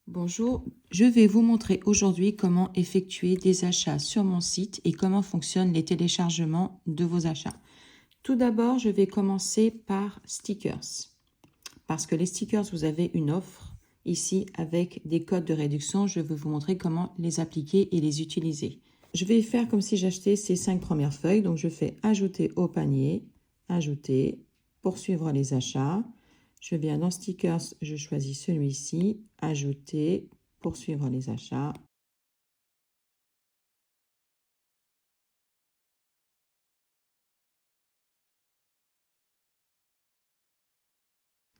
Bonjour, je vais vous montrer aujourd'hui comment effectuer des achats sur mon site et comment fonctionnent les téléchargements de vos achats. Tout d'abord, je vais commencer par stickers. Parce que les stickers, vous avez une offre ici avec des codes de réduction. Je vais vous montrer comment les appliquer et les utiliser. Je vais faire comme si j'achetais ces 5 premières feuilles. Donc, je fais ajouter au panier, ajouter, poursuivre les achats. Je viens dans stickers, je choisis celui-ci, ajouter, poursuivre les achats.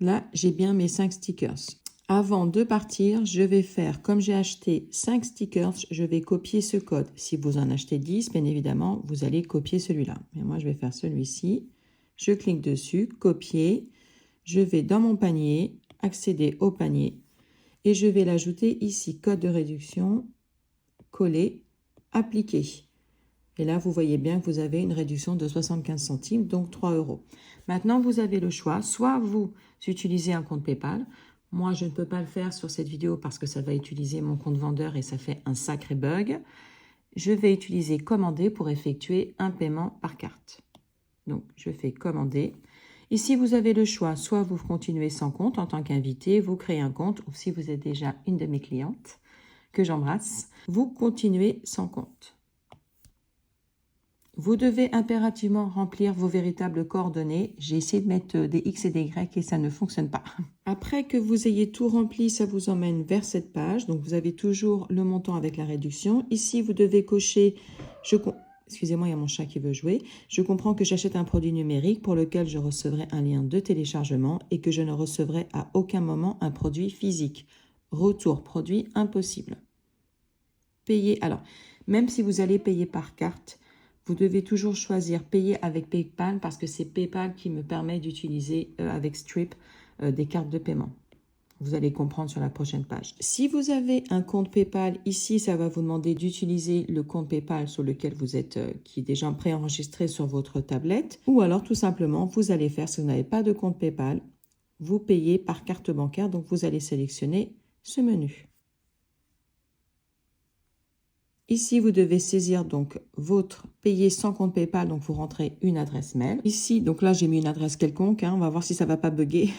Là, j'ai bien mes 5 stickers. Avant de partir, je vais faire, comme j'ai acheté 5 stickers, je vais copier ce code. Si vous en achetez 10, bien évidemment, vous allez copier celui-là. Mais moi, je vais faire celui-ci. Je clique dessus, copier. Je vais dans mon panier, accéder au panier et je vais l'ajouter ici, code de réduction, coller, appliquer. Et là, vous voyez bien que vous avez une réduction de 75 centimes, donc 3 €. Maintenant, vous avez le choix. Soit vous utilisez un compte PayPal. Moi, je ne peux pas le faire sur cette vidéo parce que ça va utiliser mon compte vendeur et ça fait un sacré bug. Je vais utiliser commander pour effectuer un paiement par carte. Donc, je fais commander. Ici, vous avez le choix. Soit vous continuez sans compte en tant qu'invité, vous créez un compte, ou si vous êtes déjà une de mes clientes, que j'embrasse, vous continuez sans compte. Vous devez impérativement remplir vos véritables coordonnées. J'ai essayé de mettre des X et des Y et ça ne fonctionne pas. Après que vous ayez tout rempli, ça vous emmène vers cette page. Donc, vous avez toujours le montant avec la réduction. Ici, vous devez cocher... Excusez-moi, il y a mon chat qui veut jouer. Je comprends que j'achète un produit numérique pour lequel je recevrai un lien de téléchargement et que je ne recevrai à aucun moment un produit physique. Retour produit impossible. Payer. Alors, même si vous allez payer par carte, vous devez toujours choisir payer avec PayPal parce que c'est PayPal qui me permet d'utiliser avec Stripe des cartes de paiement. Vous allez comprendre sur la prochaine page. Si vous avez un compte PayPal, ici, ça va vous demander d'utiliser le compte PayPal sur lequel vous êtes, qui est déjà préenregistré sur votre tablette. Ou alors, tout simplement, vous allez faire, si vous n'avez pas de compte PayPal, vous payez par carte bancaire. Donc, vous allez sélectionner ce menu. Ici, vous devez saisir donc votre payer sans compte PayPal, donc vous rentrez une adresse mail. Ici, donc là, j'ai mis une adresse quelconque, on va voir si ça ne va pas bugger.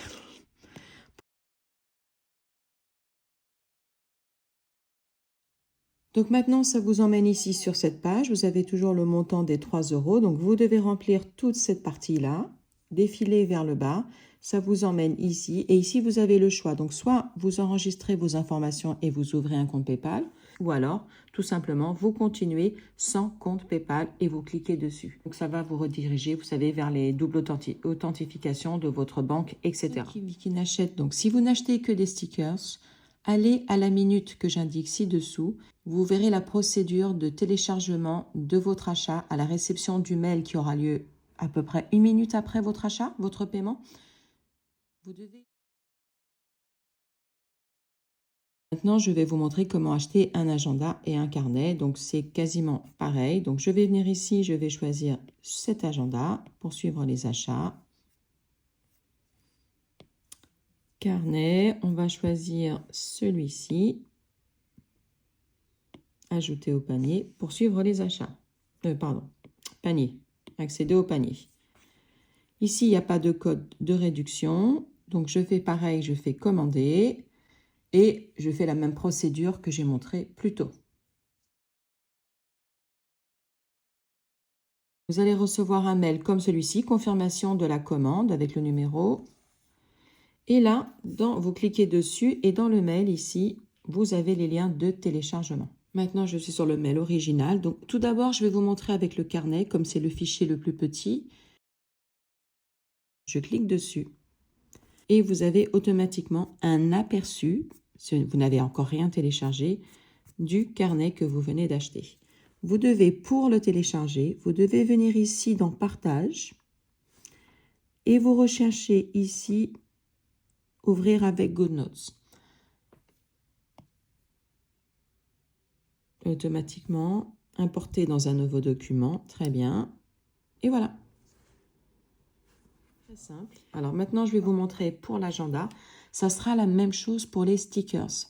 Donc maintenant, ça vous emmène ici sur cette page. Vous avez toujours le montant des 3 €. Donc vous devez remplir toute cette partie-là, défiler vers le bas. Ça vous emmène ici. Et ici, vous avez le choix. Donc soit vous enregistrez vos informations et vous ouvrez un compte PayPal, ou alors, tout simplement, vous continuez sans compte PayPal et vous cliquez dessus. Donc ça va vous rediriger, vous savez, vers les doubles authentifications de votre banque, etc. Qui n'achète. Donc si vous n'achetez que des stickers, allez à la minute que j'indique ci-dessous. Vous verrez la procédure de téléchargement de votre achat à la réception du mail qui aura lieu à peu près 1 minute après votre achat, votre paiement. Vous devez... Maintenant, je vais vous montrer comment acheter un agenda et un carnet. Donc, c'est quasiment pareil. Donc, je vais venir ici, je vais choisir cet agenda pour suivre les achats. Carnet, on va choisir celui-ci. Ajouter au panier pour suivre les achats. Panier. Accéder au panier. Ici, il n'y a pas de code de réduction. Donc, je fais pareil, je fais commander et je fais la même procédure que j'ai montrée plus tôt. Vous allez recevoir un mail comme celui-ci, confirmation de la commande avec le numéro. Et là, vous cliquez dessus et dans le mail ici, vous avez les liens de téléchargement. Maintenant, je suis sur le mail original. Donc, tout d'abord, je vais vous montrer avec le carnet, comme c'est le fichier le plus petit. Je clique dessus et vous avez automatiquement un aperçu, si vous n'avez encore rien téléchargé, du carnet que vous venez d'acheter. Vous devez, pour le télécharger, vous devez venir ici dans Partage et vous recherchez ici Ouvrir avec GoodNotes. Automatiquement, importer dans un nouveau document, très bien. Et voilà. Très simple. Alors maintenant, je vais vous montrer pour l'agenda. Ça sera la même chose pour les stickers.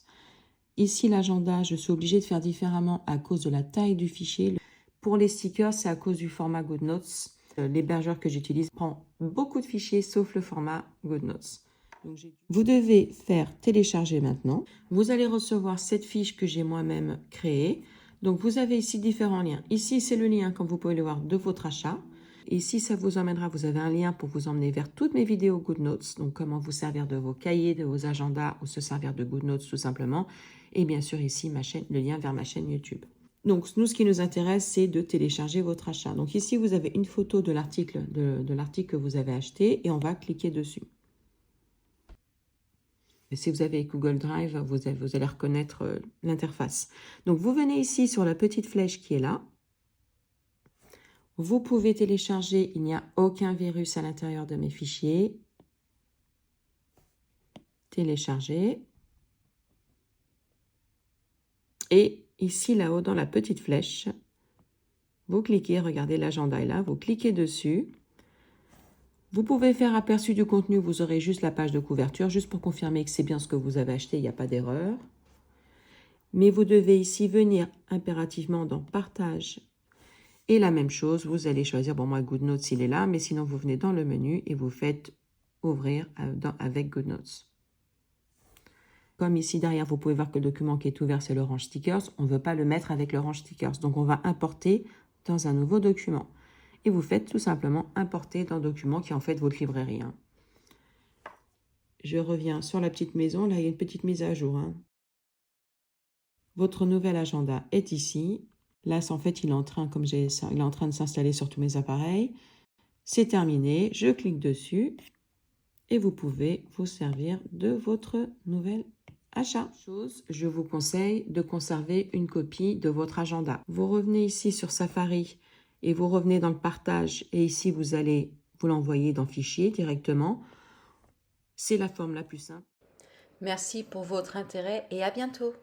Ici, l'agenda, je suis obligée de faire différemment à cause de la taille du fichier. Pour les stickers, c'est à cause du format GoodNotes. L'hébergeur que j'utilise prend beaucoup de fichiers sauf le format GoodNotes. Donc, vous devez faire télécharger maintenant. Vous allez recevoir cette fiche que j'ai moi-même créée. Donc, vous avez ici différents liens. Ici, c'est le lien, comme vous pouvez le voir, de votre achat. Ici, ça vous emmènera, vous avez un lien pour vous emmener vers toutes mes vidéos GoodNotes. Donc, comment vous servir de vos cahiers, de vos agendas ou se servir de GoodNotes tout simplement. Et bien sûr, ici, le lien vers ma chaîne YouTube. Donc, nous, ce qui nous intéresse, c'est de télécharger votre achat. Donc, ici, vous avez une photo de l'article que vous avez acheté et on va cliquer dessus. Et si vous avez Google Drive, vous allez reconnaître l'interface. Donc, vous venez ici sur la petite flèche qui est là. Vous pouvez télécharger, il n'y a aucun virus à l'intérieur de mes fichiers. Télécharger. Et ici, là-haut, dans la petite flèche, vous cliquez, regardez, l'agenda est là, vous cliquez dessus. Vous pouvez faire aperçu du contenu, vous aurez juste la page de couverture, juste pour confirmer que c'est bien ce que vous avez acheté, il n'y a pas d'erreur. Mais vous devez ici venir impérativement dans Partage. Et la même chose, vous allez choisir, bon moi GoodNotes il est là, mais sinon vous venez dans le menu et vous faites ouvrir avec GoodNotes. Comme ici derrière, vous pouvez voir que le document qui est ouvert, c'est l'Orange Stickers. On ne veut pas le mettre avec l'Orange Stickers. Donc, on va importer dans un nouveau document. Et vous faites tout simplement importer dans le document qui est en fait votre librairie. Je reviens sur la petite maison. Là, il y a une petite mise à jour. Votre nouvel agenda est ici. Là, en fait, il est en train, il est en train de s'installer sur tous mes appareils. C'est terminé. Je clique dessus. Et vous pouvez vous servir de votre nouvel achat. Je vous conseille de conserver une copie de votre agenda. Vous revenez ici sur Safari et vous revenez dans le partage et ici vous allez vous l'envoyer dans Fichier directement. C'est la forme la plus simple. Merci pour votre intérêt et à bientôt.